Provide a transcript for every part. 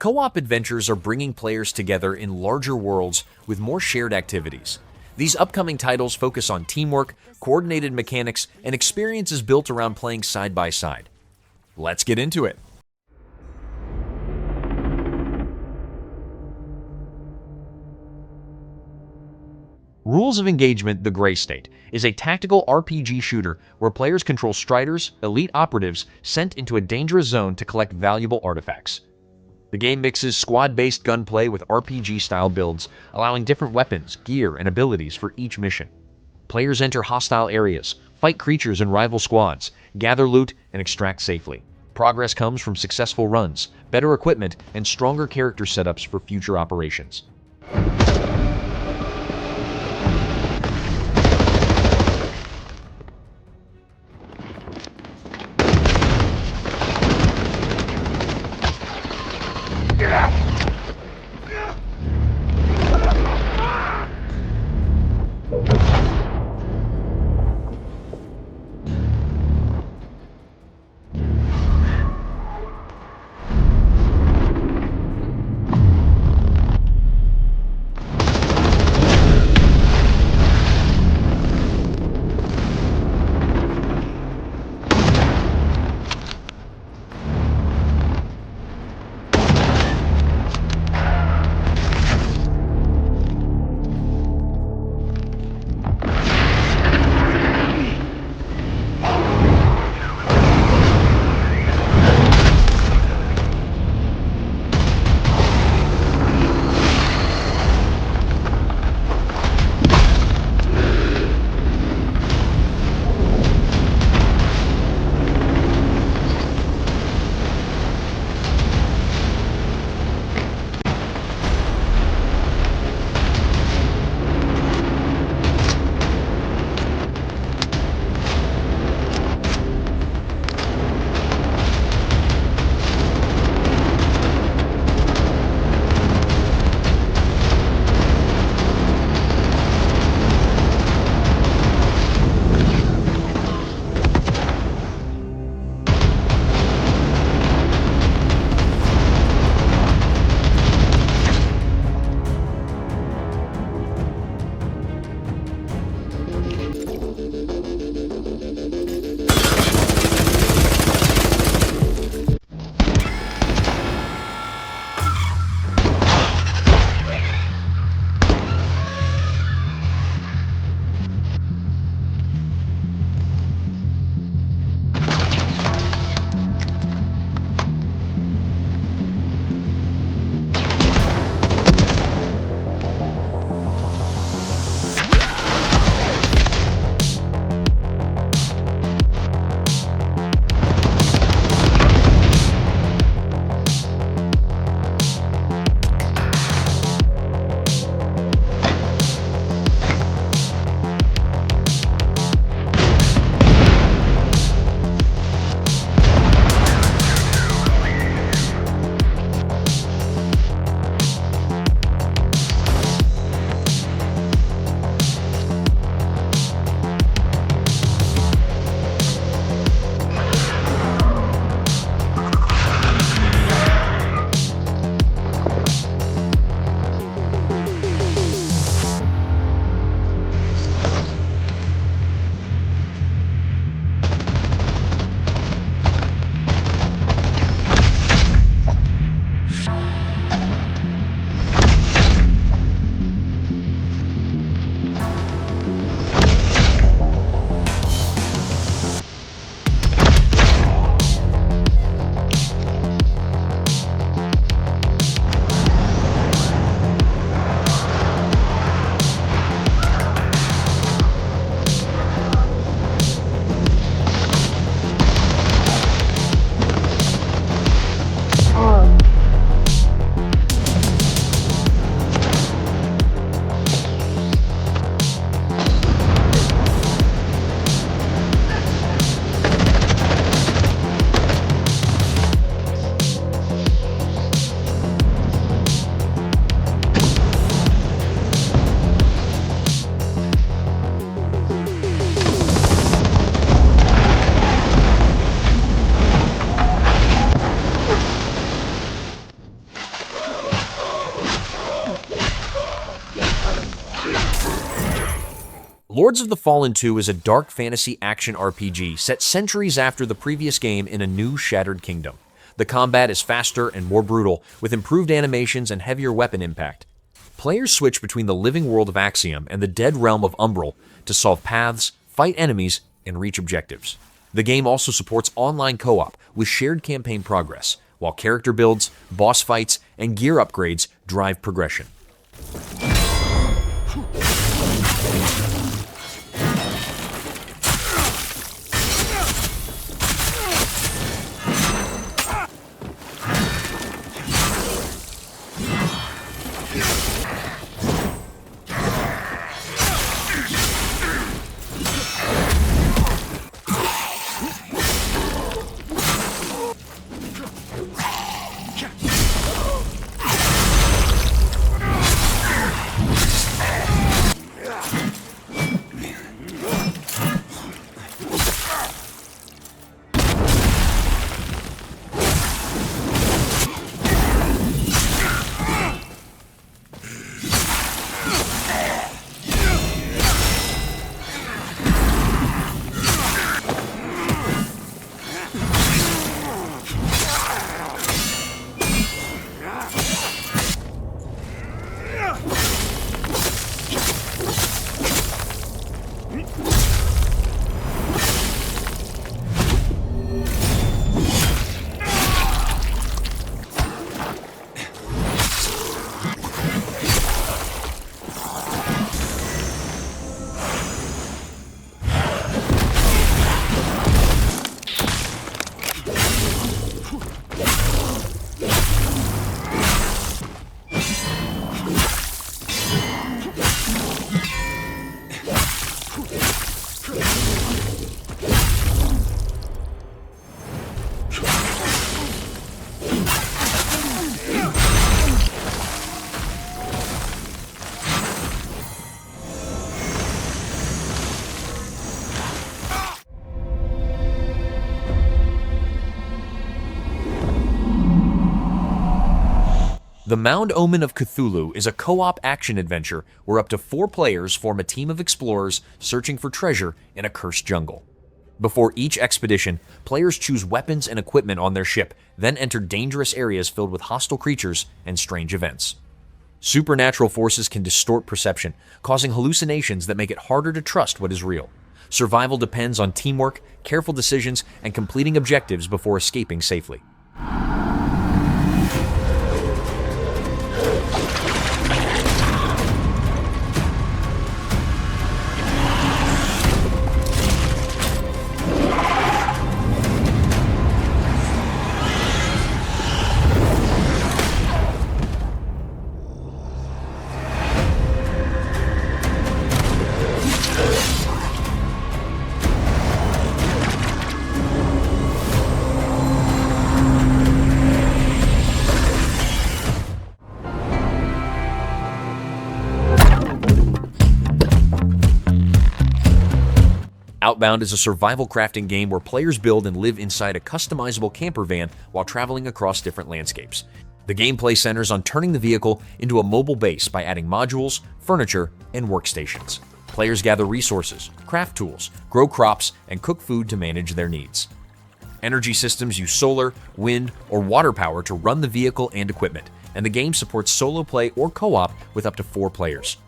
Co-op adventures are bringing players together in larger worlds with more shared activities. These upcoming titles focus on teamwork, coordinated mechanics, and experiences built around playing side by side. Let's get into it. Rules of Engagement: The Grey State is a tactical RPG shooter where players control striders, elite operatives, sent into a dangerous zone to collect valuable artifacts. The game mixes squad-based gunplay with RPG-style builds, allowing different weapons, gear, and abilities for each mission. Players enter hostile areas, fight creatures in rival squads, gather loot, and extract safely. Progress comes from successful runs, better equipment, and stronger character setups for future operations. Lords of the Fallen 2 is a dark fantasy action RPG set centuries after the previous game in a new shattered kingdom. The combat is faster and more brutal, with improved animations and heavier weapon impact. Players switch between the living world of Axiom and the dead realm of Umbral to solve paths, fight enemies, and reach objectives. The game also supports online co-op with shared campaign progress, while character builds, boss fights, and gear upgrades drive progression. The Mound Omen of Cthulhu is a co-op action-adventure where up to 4 players form a team of explorers searching for treasure in a cursed jungle. Before each expedition, players choose weapons and equipment on their ship, then enter dangerous areas filled with hostile creatures and strange events. Supernatural forces can distort perception, causing hallucinations that make it harder to trust what is real. Survival depends on teamwork, careful decisions, and completing objectives before escaping safely. Outbound is a survival crafting game where players build and live inside a customizable camper van while traveling across different landscapes. The gameplay centers on turning the vehicle into a mobile base by adding modules, furniture, and workstations. Players gather resources, craft tools, grow crops, and cook food to manage their needs. Energy systems use solar, wind, or water power to run the vehicle and equipment, and the game supports solo play or co-op with up to 4 players.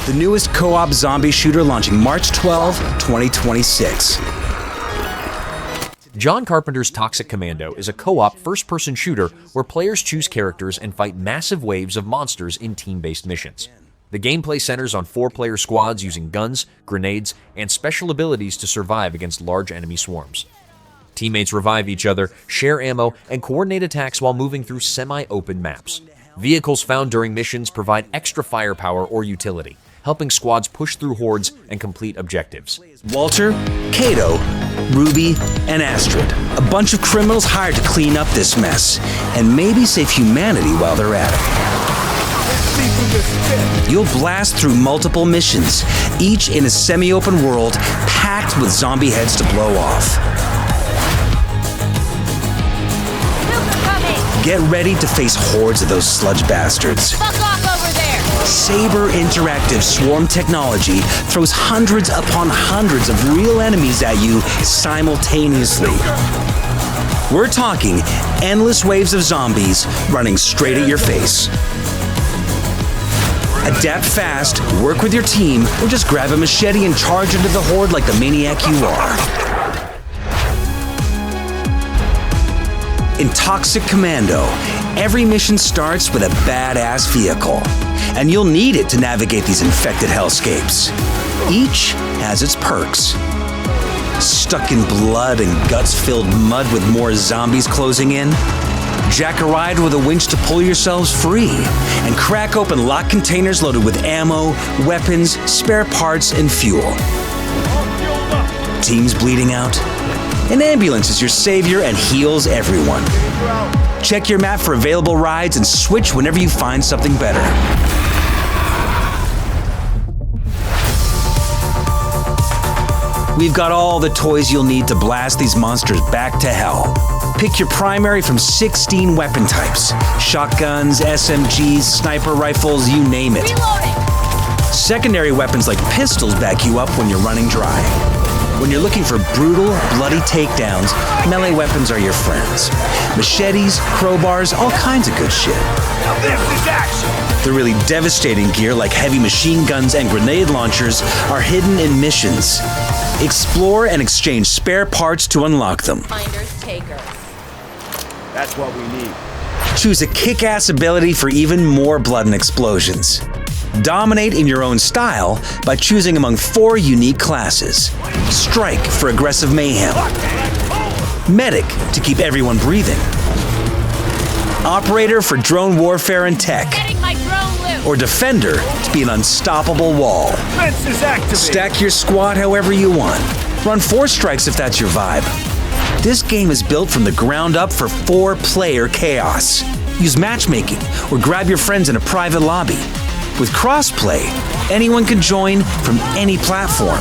The newest co-op zombie shooter launching March 12, 2026. John Carpenter's Toxic Commando is a co-op first-person shooter where players choose characters and fight massive waves of monsters in team-based missions. The gameplay centers on 4-player squads using guns, grenades, and special abilities to survive against large enemy swarms. Teammates revive each other, share ammo, and coordinate attacks while moving through semi-open maps. Vehicles found during missions provide extra firepower or utility, helping squads push through hordes and complete objectives. Walter, Kato, Ruby, and Astrid. A bunch of criminals hired to clean up this mess, and maybe save humanity while they're at it. You'll blast through multiple missions, each in a semi-open world packed with zombie heads to blow off. Get ready to face hordes of those sludge bastards. Fuck off over there! Saber Interactive Swarm technology throws hundreds upon hundreds of real enemies at you simultaneously. We're talking endless waves of zombies running straight at your face. Adapt fast, work with your team, or just grab a machete and charge into the horde like the maniac you are. In Toxic Commando, every mission starts with a badass vehicle, and you'll need it to navigate these infected hellscapes. Each has its perks. Stuck in blood and guts-filled mud with more zombies closing in? Jack a ride with a winch to pull yourselves free, and crack open locked containers loaded with ammo, weapons, spare parts, and fuel. Teams bleeding out? An ambulance is your savior and heals everyone. Check your map for available rides and switch whenever you find something better. We've got all the toys you'll need to blast these monsters back to hell. Pick your primary from 16 weapon types. Shotguns, SMGs, sniper rifles, you name it. Reloading! Secondary weapons like pistols back you up when you're running dry. When you're looking for brutal, bloody takedowns, melee weapons are your friends. Machetes, crowbars, all kinds of good shit. Now this is action! The really devastating gear like heavy machine guns and grenade launchers are hidden in missions. Explore and exchange spare parts to unlock them. Finders, takers. That's what we need. Choose a kick-ass ability for even more blood and explosions. Dominate in your own style by choosing among 4 unique classes. Strike for aggressive mayhem. Medic to keep everyone breathing. Operator for drone warfare and tech. Getting my drone loose! Or Defender to be an unstoppable wall. Fence is activated! Stack your squad however you want. Run 4 strikes if that's your vibe. This game is built from the ground up for 4-player chaos. Use matchmaking or grab your friends in a private lobby. With crossplay, anyone can join from any platform.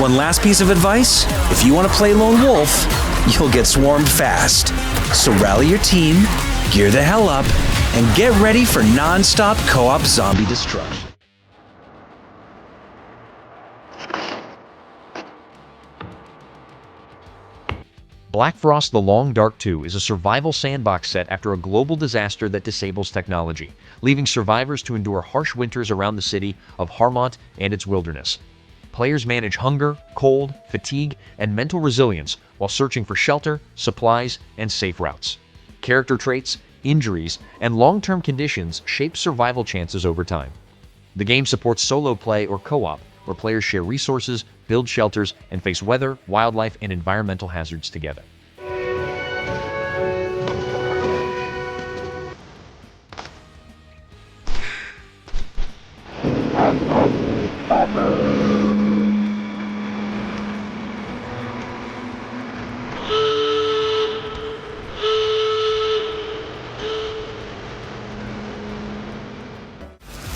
One last piece of advice, if you want to play Lone Wolf, you'll get swarmed fast. So rally your team, gear the hell up, and get ready for non-stop co-op zombie destruction. Blackfrost: The Long Dark 2 is a survival sandbox set after a global disaster that disables technology, leaving survivors to endure harsh winters around the city of Harmont and its wilderness. Players manage hunger, cold, fatigue, and mental resilience while searching for shelter, supplies, and safe routes. Character traits, injuries, and long-term conditions shape survival chances over time. The game supports solo play or co-op, where players share resources, build shelters, and face weather, wildlife, and environmental hazards together.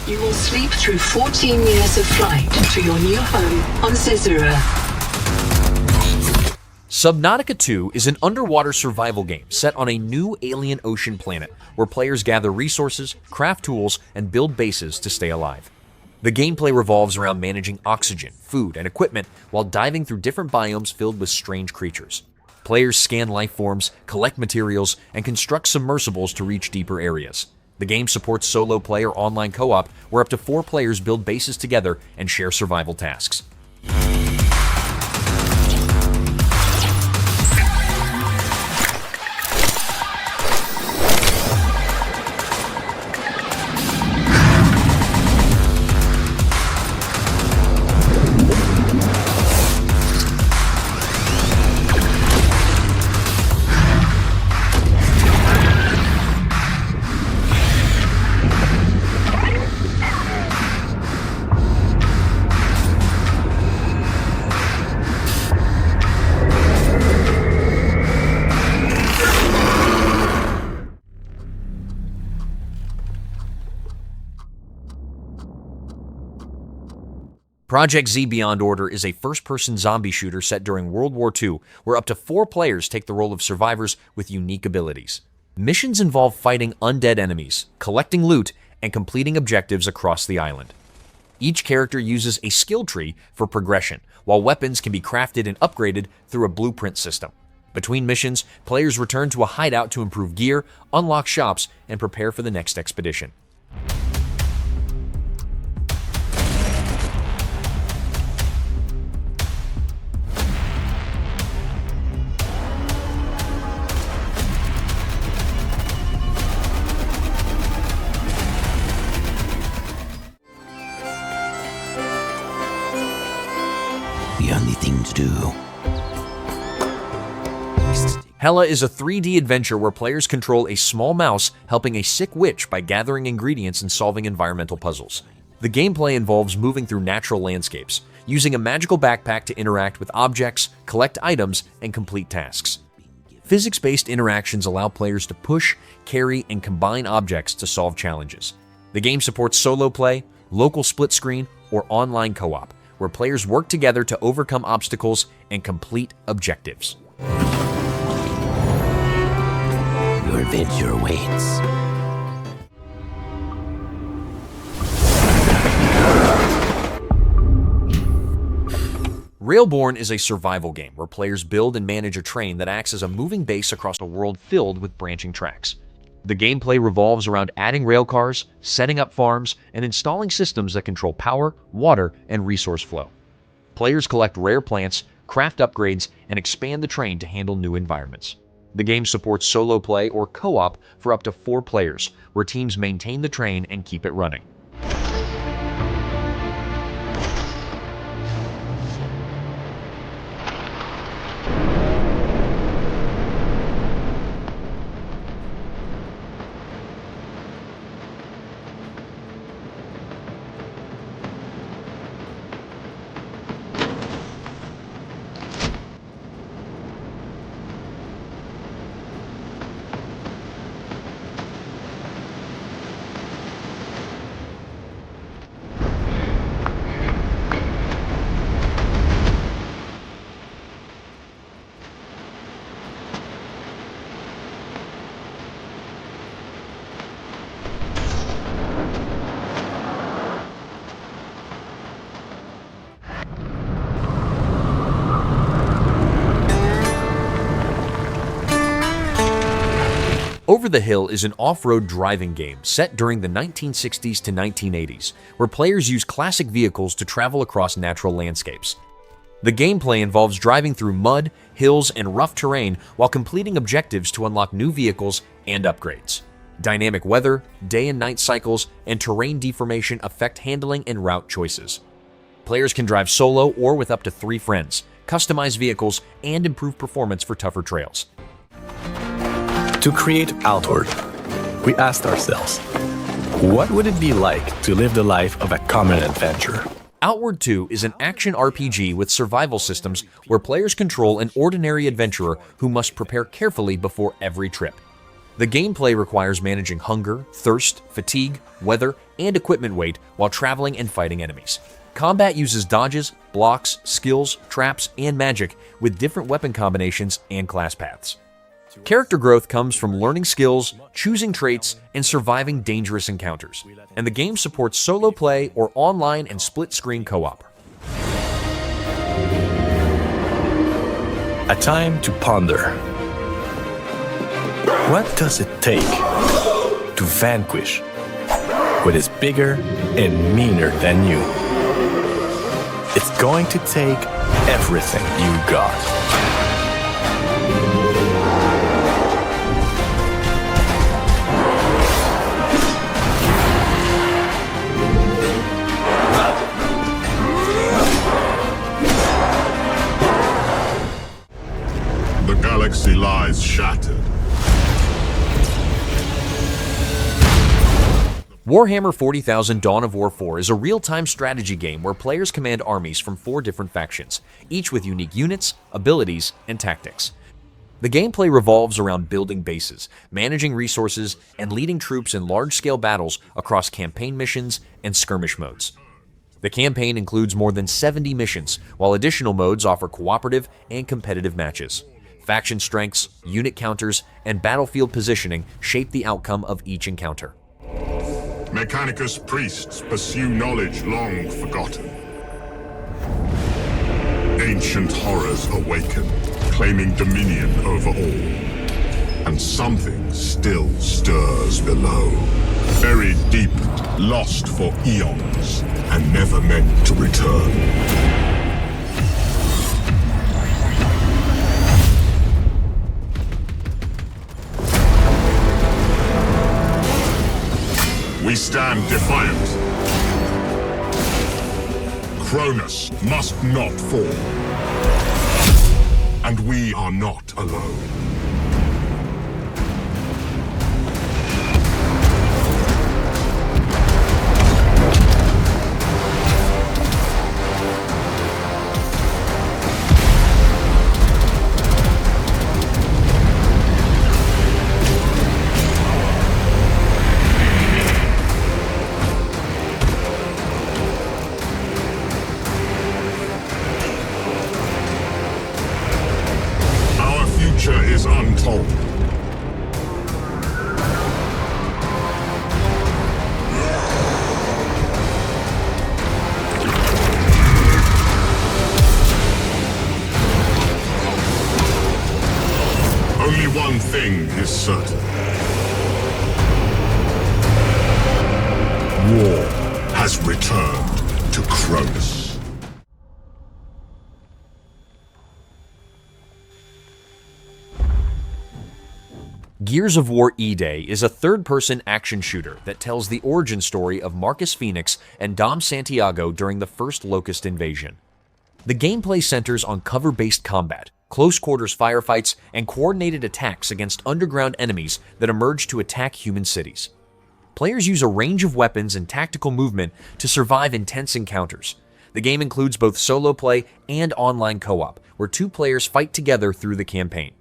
You will sleep through 14 years of flight to your new home on Caesarea. Subnautica 2 is an underwater survival game set on a new alien ocean planet where players gather resources, craft tools, and build bases to stay alive. The gameplay revolves around managing oxygen, food, and equipment while diving through different biomes filled with strange creatures. Players scan life forms, collect materials, and construct submersibles to reach deeper areas. The game supports solo play or online co-op, where up to 4 players build bases together and share survival tasks. Projekt Z Beyond Order is a first-person zombie shooter set during World War II, where up to 4 players take the role of survivors with unique abilities. Missions involve fighting undead enemies, collecting loot, and completing objectives across the island. Each character uses a skill tree for progression, while weapons can be crafted and upgraded through a blueprint system. Between missions, players return to a hideout to improve gear, unlock shops, and prepare for the next expedition. The only thing to do. Hela is a 3D adventure where players control a small mouse helping a sick witch by gathering ingredients and solving environmental puzzles. The gameplay involves moving through natural landscapes, using a magical backpack to interact with objects, collect items, and complete tasks. Physics-based interactions allow players to push, carry, and combine objects to solve challenges. The game supports solo play, local split screen, or online co-op, where players work together to overcome obstacles and complete objectives. Your adventure awaits. Railborn is a survival game where players build and manage a train that acts as a moving base across a world filled with branching tracks. The gameplay revolves around adding railcars, setting up farms, and installing systems that control power, water, and resource flow. Players collect rare plants, craft upgrades, and expand the train to handle new environments. The game supports solo play or co-op for up to 4 players, where teams maintain the train and keep it running. Over the Hill is an off-road driving game set during the 1960s to 1980s, where players use classic vehicles to travel across natural landscapes. The gameplay involves driving through mud, hills, and rough terrain while completing objectives to unlock new vehicles and upgrades. Dynamic weather, day and night cycles, and terrain deformation affect handling and route choices. Players can drive solo or with up to 3 friends, customize vehicles, and improve performance for tougher trails. To create Outward, we asked ourselves, what would it be like to live the life of a common adventurer? Outward 2 is an action RPG with survival systems where players control an ordinary adventurer who must prepare carefully before every trip. The gameplay requires managing hunger, thirst, fatigue, weather, and equipment weight while traveling and fighting enemies. Combat uses dodges, blocks, skills, traps, and magic with different weapon combinations and class paths. Character growth comes from learning skills, choosing traits, and surviving dangerous encounters, and the game supports solo play or online and split-screen co-op. A time to ponder. What does it take to vanquish what is bigger and meaner than you? It's going to take everything you got. The galaxy lies shattered. Warhammer 40,000 Dawn of War 4 is a real-time strategy game where players command armies from 4 different factions, each with unique units, abilities, and tactics. The gameplay revolves around building bases, managing resources, and leading troops in large-scale battles across campaign missions and skirmish modes. The campaign includes more than 70 missions, while additional modes offer cooperative and competitive matches. Faction strengths, unit counters, and battlefield positioning shape the outcome of each encounter. Mechanicus priests pursue knowledge long forgotten. Ancient horrors awaken, claiming dominion over all. And something still stirs below. Buried deep, lost for eons, and never meant to return. We stand defiant. Cronus must not fall. And we are not alone. Is untold. Only one thing is certain. War has returned to Cronus. Gears of War E-Day is a third-person action shooter that tells the origin story of Marcus Phoenix and Dom Santiago during the first Locust invasion. The gameplay centers on cover-based combat, close-quarters firefights, and coordinated attacks against underground enemies that emerge to attack human cities. Players use a range of weapons and tactical movement to survive intense encounters. The game includes both solo play and online co-op, where two players fight together through the campaign.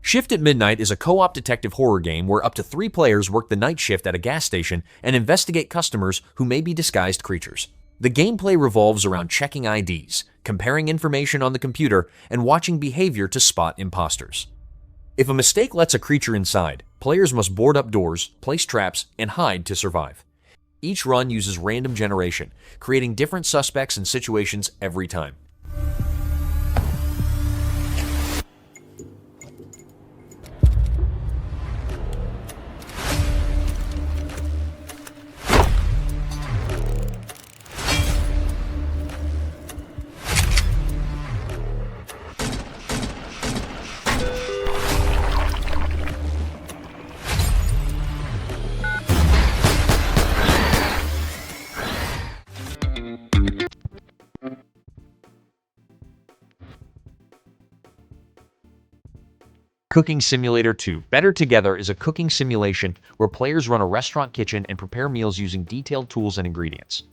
Shift at Midnight is a co-op detective horror game where up to 3 players work the night shift at a gas station and investigate customers who may be disguised creatures. The gameplay revolves around checking IDs, comparing information on the computer, and watching behavior to spot imposters. If a mistake lets a creature inside, players must board up doors, place traps, and hide to survive. Each run uses random generation, creating different suspects and situations every time. Cooking Simulator 2 Better Together is a cooking simulation where players run a restaurant kitchen and prepare meals using detailed tools and ingredients.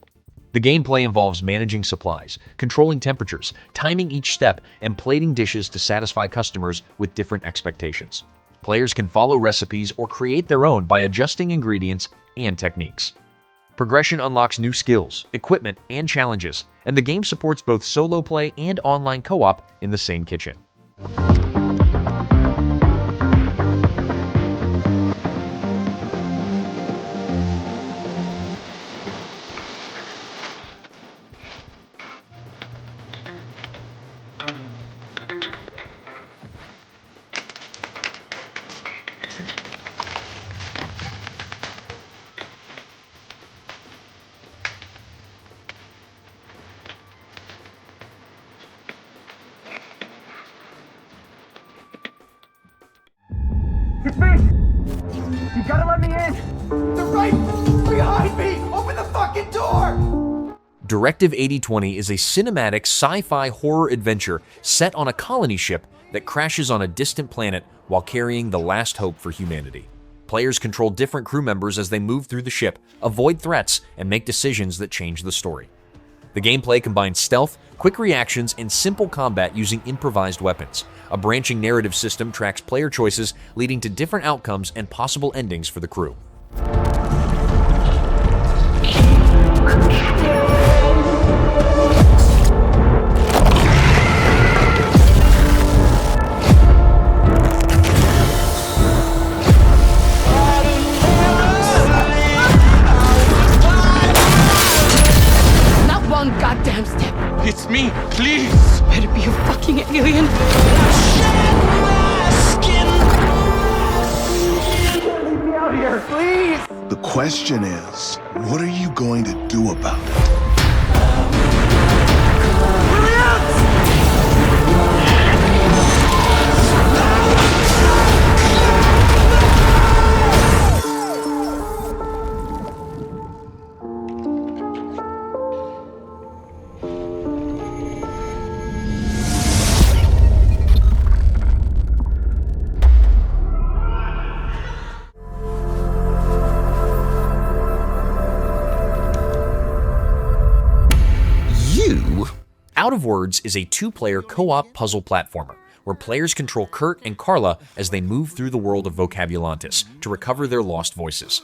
The gameplay involves managing supplies, controlling temperatures, timing each step, and plating dishes to satisfy customers with different expectations. Players can follow recipes or create their own by adjusting ingredients and techniques. Progression unlocks new skills, equipment, and challenges, and the game supports both solo play and online co-op in the same kitchen. It's me! You gotta let me in! They're right behind me! Open the fucking door! Directive 8020 is a cinematic sci-fi horror adventure set on a colony ship that crashes on a distant planet while carrying the last hope for humanity. Players control different crew members as they move through the ship, avoid threats, and make decisions that change the story. The gameplay combines stealth, quick reactions, and simple combat using improvised weapons. A branching narrative system tracks player choices, leading to different outcomes and possible endings for the crew. Not one goddamn step. It's me, please! Better be a fucking alien. Leave me out here, please! The question is, what are you going to do about it? Out of Words is a two-player co-op puzzle platformer, where players control Kurt and Carla as they move through the world of Vocabulantis to recover their lost voices.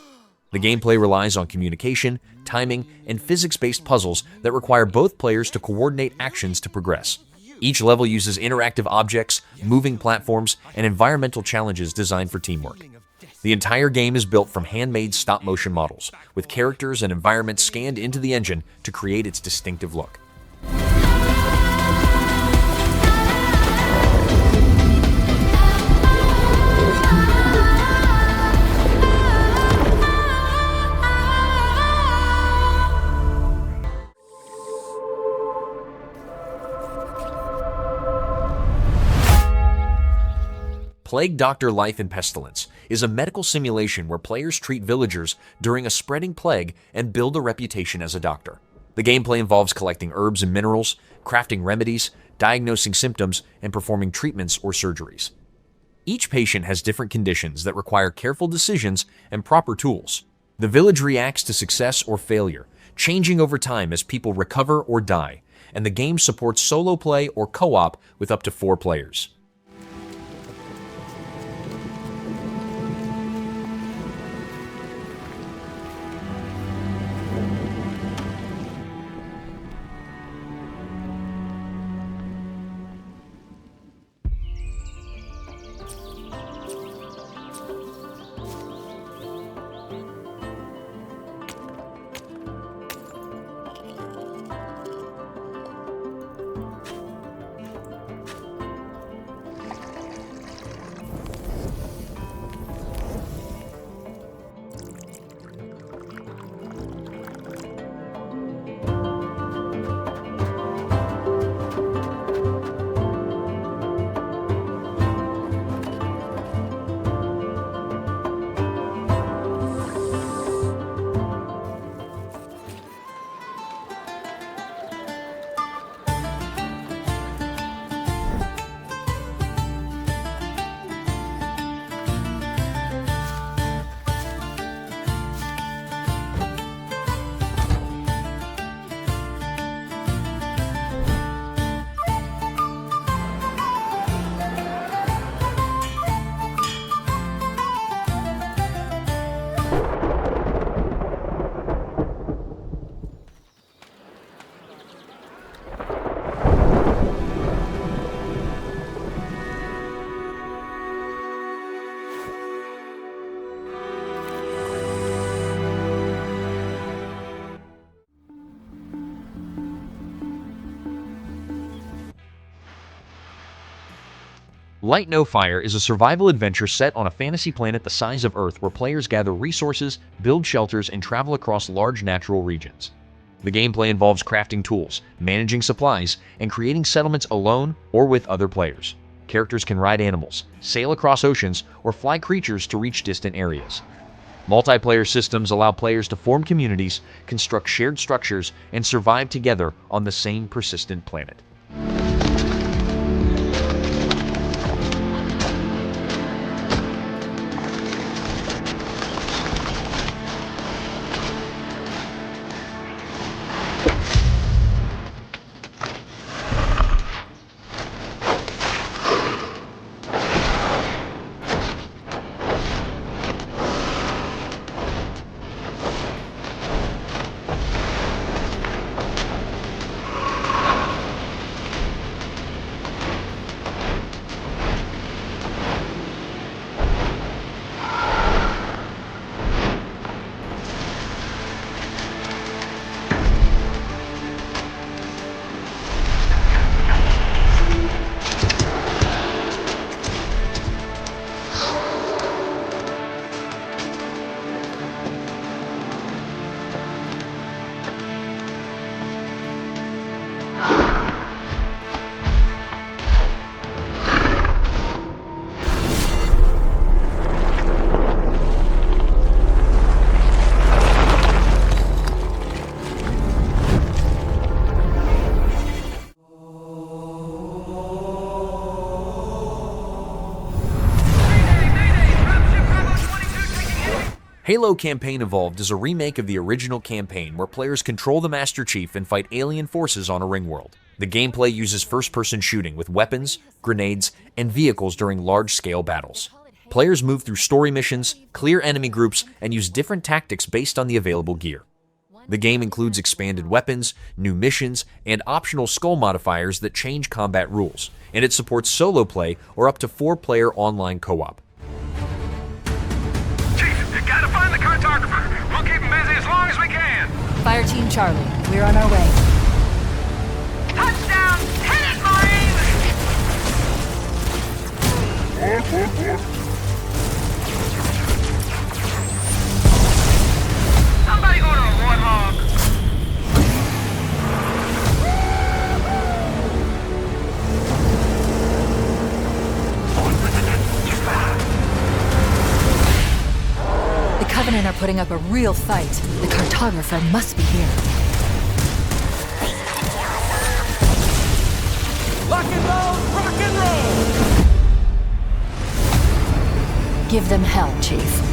The gameplay relies on communication, timing, and physics-based puzzles that require both players to coordinate actions to progress. Each level uses interactive objects, moving platforms, and environmental challenges designed for teamwork. The entire game is built from handmade stop-motion models, with characters and environments scanned into the engine to create its distinctive look. Plague Doctor Life in Pestilence is a medical simulation where players treat villagers during a spreading plague and build a reputation as a doctor. The gameplay involves collecting herbs and minerals, crafting remedies, diagnosing symptoms, and performing treatments or surgeries. Each patient has different conditions that require careful decisions and proper tools. The village reacts to success or failure, changing over time as people recover or die, and the game supports solo play or co-op with up to 4 players. Light No Fire is a survival adventure set on a fantasy planet the size of Earth where players gather resources, build shelters, and travel across large natural regions. The gameplay involves crafting tools, managing supplies, and creating settlements alone or with other players. Characters can ride animals, sail across oceans, or fly creatures to reach distant areas. Multiplayer systems allow players to form communities, construct shared structures, and survive together on the same persistent planet. Halo Campaign Evolved is a remake of the original campaign where players control the Master Chief and fight alien forces on a ring world. The gameplay uses first-person shooting with weapons, grenades, and vehicles during large-scale battles. Players move through story missions, clear enemy groups, and use different tactics based on the available gear. The game includes expanded weapons, new missions, and optional skull modifiers that change combat rules, and it supports solo play or up to 4-player online co-op. Gotta find the cartographer. We'll keep him busy as long as we can. Fire Team Charlie, we're on our way. Touchdown! Hit it, Marine! Somebody go to a warthog. The Covenant are putting up a real fight. The cartographer must be here. Lock and load, rock and roll! Give them hell, Chief.